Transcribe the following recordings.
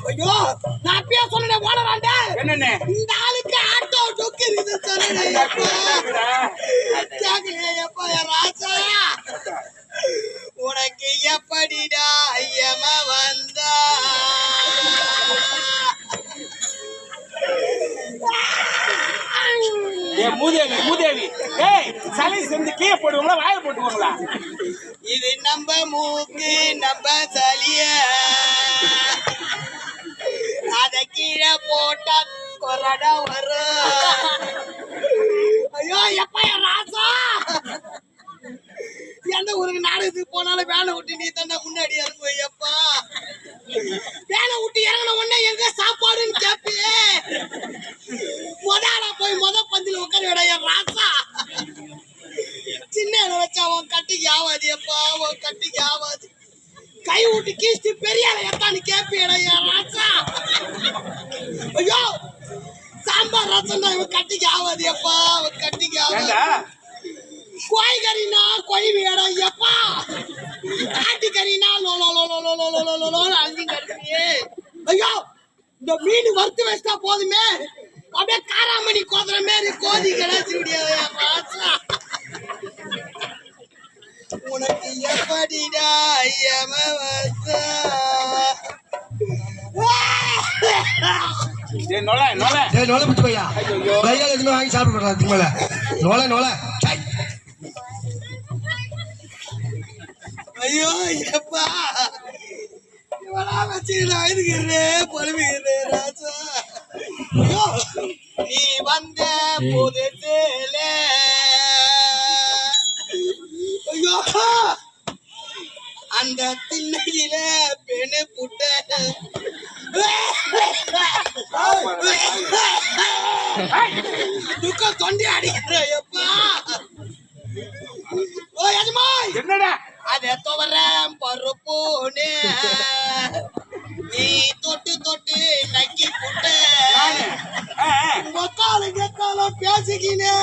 ஐயோ நான் அப்பயே சொன்னேன் ஓனராண்ட என்னன்னு இந்த ஆளுக்கு ஆட்டோ டொக்கு இது சொன்னேன் கேக்கலையப்பா ராஜா உனக்கு எப்படிடா ஐயம வந்தா மூதேவி மூதேவி ஏய் சளி செஞ்சு கீழே போடுவாங்களா வாயில போட்டுவாங்களா இது நம்ம மூக்கு நம்ம சளிய அத கீழே போட்டா கொரடா வரும் ஐயோ எப்ப ராசா எந்த ஊருக்கு நாடகத்துக்கு போனாலும் வேலை விட்டு நீ தண்டா முன்னாடி இறங்குவ எப்பா வேலை விட்டு இறங்கின உடனே எங்க சாப்பாடுன்னு கேப்பியே முதல்ல போய் பந்தில உட்கார விட என் ராசா சின்ன வச்சா அவன் கட்டிக்கு ஆவாது எப்பா அவன் கட்டிக்கு ஆவாது கை விட்டு கீழ்ச்சி பெரிய எத்தான்னு கேப்பியடா என் ராசா ஐயோ சாம்பார் ரசம் தான் இவன் கட்டிக்கு ஆவாது எப்பா அவன் கட்டிக்கு ஆவாது கோய்கறினா கொய்வியடா எப்பா ஆட்டுக்கறினா அஞ்சு கறியே ஐயோ இந்த மீன் வறுத்து வச்சா போதுமே அப்படியே காராமணி கோதுற மாதிரி கோதி கிடைச்சி முடியாது உனக்கு எப்படிடா வாங்கி சாப்பிடுறா ஐயோ எப்பா வச்சுக்கிறேன் இதுக்கிறேன் பொறுமைக்கிறேன் ராஜா ஐயோ நீ வந்த புதுல ஐயோ அந்த திண்ணையில பெண்ணு புட்ட துக்கம் தொண்டி அடிக்கிற எப்பா ஓ யஜமான் என்னடா அதை துவரம் பருப்போனே நீ தொட்டு தொட்டு நக்கி புட்ட மொத்தாலும் கெத்தாலும் பேசிக்கினே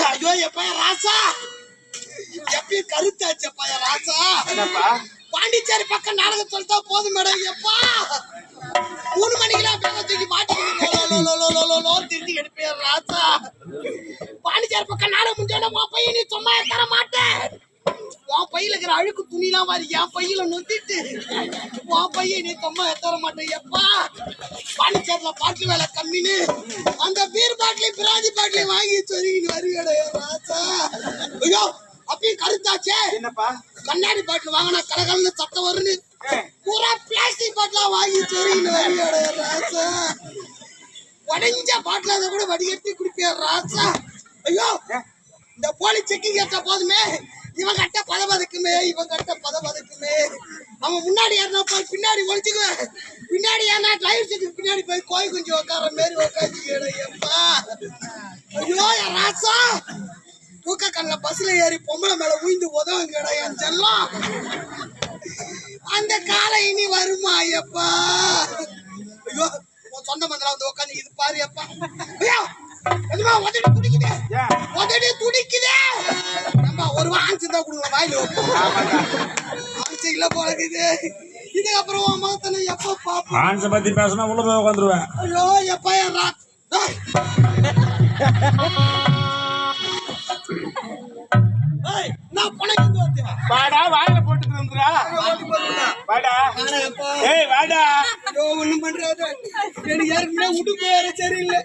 ஐயோ எப்ப ராசா எப்பயும் கருத்தாச்சப்பா ராசா பாண்டிச்சேரி பக்கம் நாடகம் சொல்லிட்டா போதும் மேடம் எப்பா 3 மணிக்கெல்லாம் பேர தூக்கி மாட்டிக்கிட்டு திருத்தி எடுப்பேன் ராசா பாண்டிச்சேரி பக்கம் நாடகம் முடிஞ்சோட உன் பையன் நீ சும்மா தர மாட்டேன் உன் பையில இருக்கிற அழுக்கு துணிலாம் மாதிரி என் பையில நொத்திட்டு உன் பையன் நீ சும்மா தர மாட்டேன் எப்பா பாண்டிச்சேரியில பாட்டில் வேலை கம்மின்னு அந்த பீர் பாட்டிலையும் பிராந்தி பாட்டிலையும் வாங்கி சொருகின்னு வருவேடா ராசா ஐயோ அப்பயும் கருத்தாச்சே என்னப்பா கண்ணாடி பாட்டில் வாங்கினா கலகலன்னு சத்தம் வருன்னு பூரா பிளாஸ்டிக் பாட்டிலாம் வாங்கி சொருகின்னு வருவேடா ராசா உடஞ்ச பாட்டில் அதை கூட வடிகட்டி குடிப்பேன் ராசா ஐயோ இந்த போலி செக்கிங் ஏற்ற போதுமே இவன் கட்ட பதபதக்குமே இவன் கட்ட பதபதக்குமே அவன் முன்னாடி ஏறினா போய் பின்னாடி ஒழிச்சுக்குவேன் பின்னாடி ஏன்னா டிரைவர் சீட்டுக்கு பின்னாடி போய் கோய் குஞ்சு உட்கார மாரி உட்காந்துப்பா ஐயோ என் ராசா தூக்க கண்ணில் பஸ்ல ஏறி பொம்பளை மேல உயிந்து உதவுங்கடா என் செல்லம் அந்த காலை இனி வருமா ஐயப்பா ஐயோ உன் சொந்த மந்திரம் வந்து உட்காந்து இது பாரு அப்பா ஐயோ உதடி துடிக்குதே உதடி துடிக்குதே நம்ம ஒரு ஆன்சு தான் கொடுக்கலாம் வாயில வைப்போம் ஆன்சு இல்ல போலக்குது இதுக்கப்புறம் உன் முகத்தை எப்ப பாப்போம்? ஆன்ஸை பத்தி பேசினா உள்ள போய் உட்காந்துருவேன். ஐயோ எப்ப ஏறா? நான் பணம் வந்து வாடா வாயில போட்டு வந்துடா வாடா ஏய் வாடா ஒண்ணும் பண்றாது. எனக்கு யாருக்குமே உடுப்பு வேற சரியில்லை.